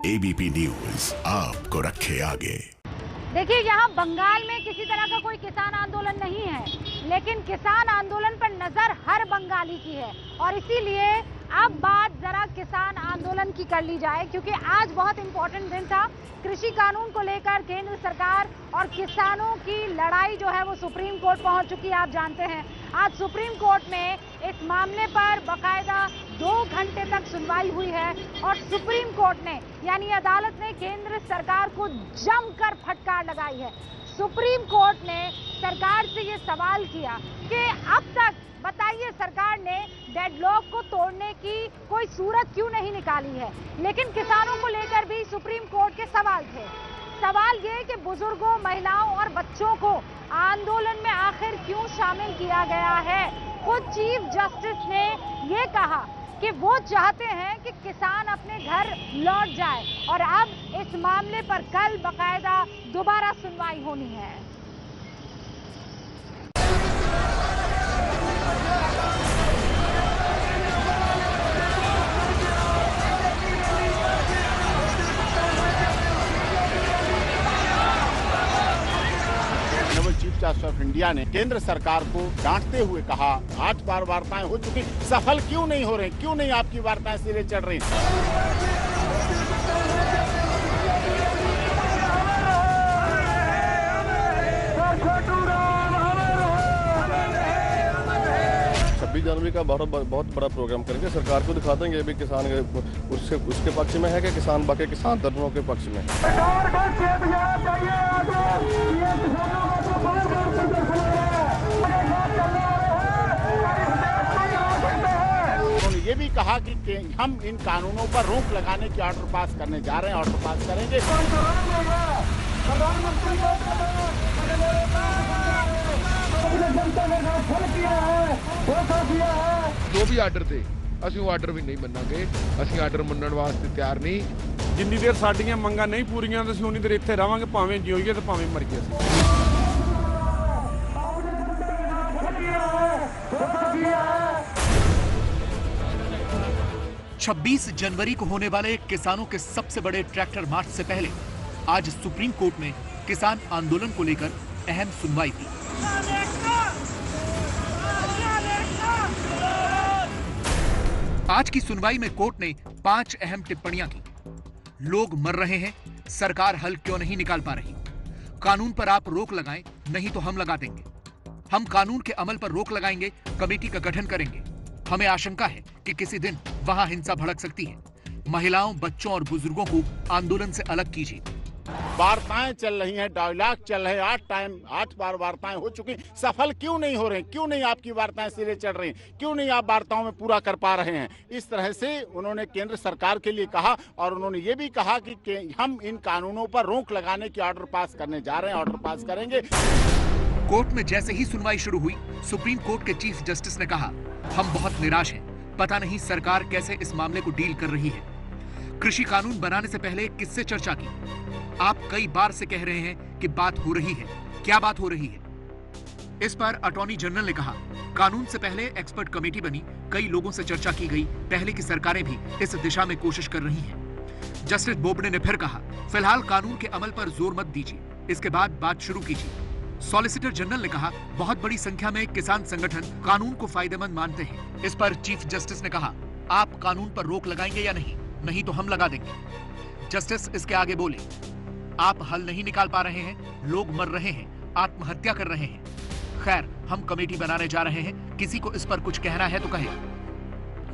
ABP news आपको रखे आगे। देखिए, यहाँ बंगाल में किसी तरह का कोई किसान आंदोलन नहीं है, लेकिन किसान आंदोलन पर नजर हर बंगाली की है और इसीलिए अब बात जरा किसान आंदोलन की कर ली जाए, क्योंकि आज बहुत इंपॉर्टेंट दिन था। कृषि कानून को लेकर केंद्र सरकार और किसानों की लड़ाई जो है वो सुप्रीम कोर्ट पहुंच चुकी है। आप जानते हैं आज सुप्रीम कोर्ट में इस मामले पर बकायदा 2 घंटे तक सुनवाई हुई है और सुप्रीम कोर्ट ने यानी अदालत ने केंद्र सरकार को जमकर फटकार लगाई है। सुप्रीम कोर्ट ने सरकार से ये सवाल किया कि अब तक बताइए सरकार ने डेडलॉक को तोड़ने की कोई सूरत क्यों नहीं निकाली है। लेकिन किसानों को लेकर भी सुप्रीम कोर्ट के सवाल थे। सवाल ये कि बुजुर्गों, महिलाओं और बच्चों को आंदोलन में आखिर क्यों शामिल किया गया है। खुद चीफ जस्टिस ने ये कहा कि वो चाहते हैं कि किसान अपने घर लौट जाए और अब इस मामले पर कल बकायदा दोबारा सुनवाई होनी है। चीफ जस्टिस ऑफ इंडिया ने केंद्र सरकार को डांटते हुए कहा, 8 बार वार्ताएं हो चुकी, सफल क्यों नहीं हो रही, क्यों नहीं आपकी वार्ताएं सिरे चढ़ रही। जनवरी का बहुत बड़ा प्रोग्राम करेंगे, सरकार को दिखा देंगे भी किसान उसके पक्ष में है कि किसान बाकी किसान धर्मों के पक्ष में। उन्होंने ये भी कहा कि हम इन कानूनों पर रोक लगाने की ऑर्डर पास करने जा रहे हैं, ऑर्डर पास करेंगे। जो भी आर्डर थे ਅਸੀਂ ਉਹ ਆਰਡਰ ਵੀ ਨਹੀਂ ਮੰਨਾਂਗੇ। ਅਸੀਂ ਆਰਡਰ ਮੰਨਣ ਵਾਸਤੇ ਤਿਆਰ ਨਹੀਂ। ਜਿੰਨੀ ਦੇਰ ਸਾਡੀਆਂ ਮੰਗਾਂ ਨਹੀਂ ਪੂਰੀਆਂ ਅਸੀਂ ਉਨੀ ਦੇਰ ਇੱਥੇ ਰਵਾਂਗੇ, ਭਾਵੇਂ ਜਿਉਈਏ ਤੇ ਭਾਵੇਂ ਮਰੀਏ। 26 जनवरी को होने वाले किसानों के सबसे बड़े ट्रैक्टर मार्च से पहले आज सुप्रीम कोर्ट में किसान आंदोलन को लेकर अहम सुनवाई थी। आज की सुनवाई में कोर्ट ने 5 अहम टिप्पणियां की। लोग मर रहे हैं, सरकार हल क्यों नहीं निकाल पा रही। कानून पर आप रोक लगाएं, नहीं तो हम लगा देंगे। हम कानून के अमल पर रोक लगाएंगे, कमेटी का गठन करेंगे। हमें आशंका है कि किसी दिन वहां हिंसा भड़क सकती है। महिलाओं, बच्चों और बुजुर्गों को आंदोलन से अलग कीजिए। वार्ताएं चल रही हैं, डायलॉग चल रहे हैं, 8 बार वार्ताएं हो चुकी, सफल क्यों नहीं हो रही, क्यों नहीं आपकी वार्ताएं सिरे चढ़ रही, क्यों नहीं आप वार्ताओं में पूरा कर पा रहे हैं। इस तरह से उन्होंने केंद्र सरकार के लिए कहा और उन्होंने ये भी कहा कि हम इन कानूनों पर रोक लगाने की ऑर्डर पास करने जा रहे हैं, ऑर्डर पास करेंगे। कोर्ट में जैसे ही सुनवाई शुरू हुई, सुप्रीम कोर्ट के चीफ जस्टिस ने कहा, हम बहुत निराश हैं, पता नहीं सरकार कैसे इस मामले को डील कर रही है। कृषि कानून बनाने से पहले किससे चर्चा की? आप कई बार से कह रहे हैं कि बात हो रही है, क्या बात हो रही है? इस पर अटॉर्नी जनरल ने कहा, कानून से पहले एक्सपर्ट कमेटी बनी, कई लोगों से चर्चा की गई, पहले की सरकारें भी इस दिशा में कोशिश कर रही हैं। जस्टिस बोबडे ने फिर कहा, फिलहाल कानून के अमल पर जोर मत दीजिए, इसके बाद बात शुरू कीजिए। सॉलिसिटर जनरल ने कहा, बहुत बड़ी संख्या में किसान संगठन कानून को फायदेमंद मानते हैं। इस पर चीफ जस्टिस ने कहा, आप कानून पर रोक लगाएंगे या नहीं, नहीं तो हम लगा देंगे। जस्टिस इसके आगे बोले, आप हल नहीं निकाल पा रहे हैं, लोग मर रहे हैं, आत्महत्या कर रहे हैं। खैर, हम कमेटी बनाने जा रहे हैं, किसी को इस पर कुछ कहना है तो कहे।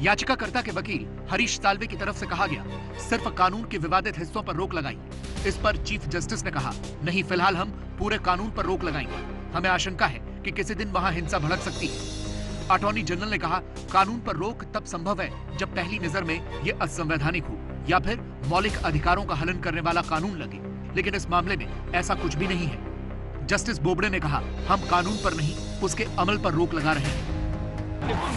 याचिकाकर्ता के वकील हरीश साल्वे की तरफ से कहा गया, सिर्फ कानून के विवादित हिस्सों पर रोक लगाइए। इस पर चीफ जस्टिस ने कहा, नहीं, फिलहाल हम पूरे कानून पर रोक लगाएंगे। हमें आशंका है कि किसी दिन वहां हिंसा भड़क सकती है। अटॉर्नी जनरल ने कहा, कानून पर रोक तब संभव है जब पहली नजर में यह असंवैधानिक हो या फिर मौलिक अधिकारों का हनन करने वाला कानून लगे, लेकिन इस मामले में ऐसा कुछ भी नहीं है। जस्टिस बोबडे ने कहा, हम कानून पर नहीं, उसके अमल पर रोक लगा रहे हैं।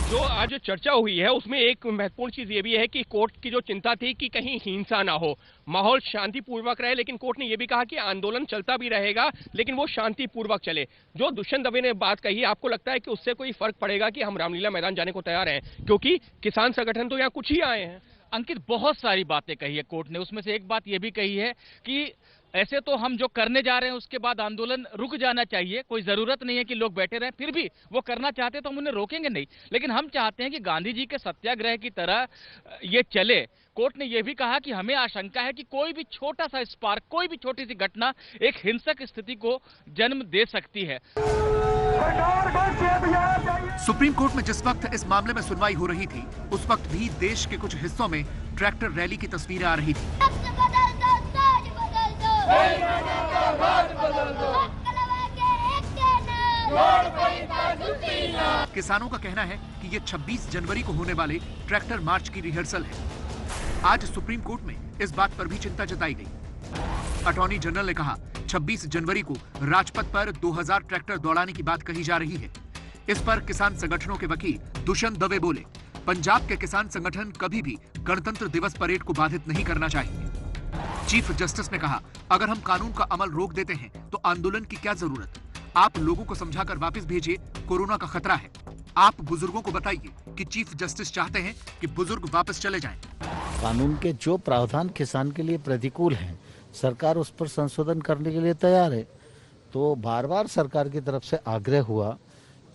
जो आज चर्चा हुई है उसमें एक महत्वपूर्ण चीज ये भी है कि कोर्ट की जो चिंता थी कि कहीं हिंसा ना हो, माहौल शांतिपूर्वक रहे, लेकिन कोर्ट ने ये भी कहा कि आंदोलन चलता भी रहेगा लेकिन वो शांतिपूर्वक चले। जो दुष्यंत दवे ने बात कही, आपको लगता है कि उससे कोई फर्क पड़ेगा कि हम रामलीला मैदान जाने को तैयार हैं? क्योंकि किसान संगठन तो यहाँ कुछ ही आए हैं। अंकित, बहुत सारी बातें कही है कोर्ट ने। उसमें से एक बात यह भी कही है कि ऐसे तो हम जो करने जा रहे हैं उसके बाद आंदोलन रुक जाना चाहिए, कोई जरूरत नहीं है कि लोग बैठे रहें। फिर भी वो करना चाहते तो हम उन्हें रोकेंगे नहीं, लेकिन हम चाहते हैं कि गांधी जी के सत्याग्रह की तरह ये चले। कोर्ट ने यह भी कहा कि हमें आशंका है कि कोई भी छोटा सा स्पार्क, कोई भी छोटी सी घटना एक हिंसक स्थिति को जन्म दे सकती है। सुप्रीम कोर्ट में जिस वक्त इस मामले में सुनवाई हो रही थी, उस वक्त भी देश के कुछ हिस्सों में ट्रैक्टर रैली की तस्वीरें आ रही थी। किसानों का कहना है कि ये 26 जनवरी को होने वाले ट्रैक्टर मार्च की रिहर्सल है। आज सुप्रीम कोर्ट में इस बात पर भी चिंता जताई गई। अटॉर्नी जनरल ने कहा 26 जनवरी को राजपथ पर 2000 ट्रैक्टर दौड़ाने की बात कही जा रही है। इस पर किसान संगठनों के वकील दुष्यंत दवे बोले, पंजाब के किसान संगठन कभी भी गणतंत्र दिवस परेड को बाधित नहीं करना चाहिए। चीफ जस्टिस ने कहा, अगर हम कानून का अमल रोक देते हैं तो आंदोलन की क्या जरूरत? आप लोगों को समझाकर वापस भेजिए, कोरोना का खतरा है। आप बुजुर्गों को बताइए कि चीफ जस्टिस चाहते हैं कि बुजुर्ग वापस चले जाएं। कानून के जो प्रावधान किसान के लिए प्रतिकूल हैं, सरकार उस पर संशोधन करने के लिए तैयार है। तो बार बार सरकार की तरफ से आग्रह हुआ,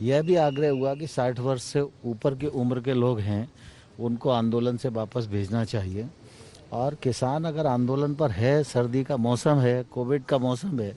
यह भी आग्रह हुआ कि 60 वर्ष से ऊपर की उम्र के लोग हैं उनको आंदोलन से वापस भेजना चाहिए। और किसान अगर आंदोलन पर है, सर्दी का मौसम है, कोविड का मौसम है,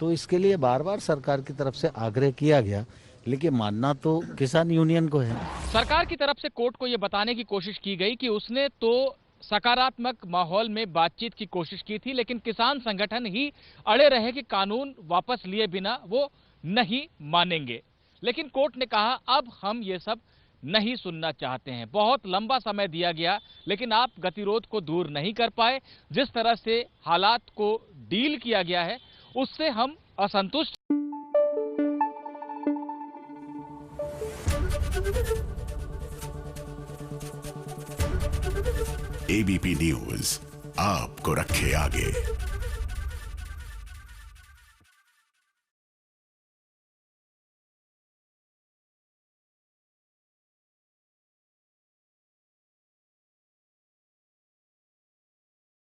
तो इसके लिए बार बार सरकार की तरफ से आग्रह किया गया, लेकिन मानना तो किसान यूनियन को है। सरकार की तरफ से कोर्ट को यह बताने की कोशिश की गई कि उसने तो सकारात्मक माहौल में बातचीत की कोशिश की थी, लेकिन किसान संगठन ही अड़े रहे कि कानून वापस लिए बिना वो नहीं मानेंगे। लेकिन कोर्ट ने कहा अब हम ये सब नहीं सुनना चाहते हैं। बहुत लंबा समय दिया गया, लेकिन आप गतिरोध को दूर नहीं कर पाए। जिस तरह से हालात को डील किया गया है उससे हम असंतुष्ट। एबीपी न्यूज आपको रखे आगे।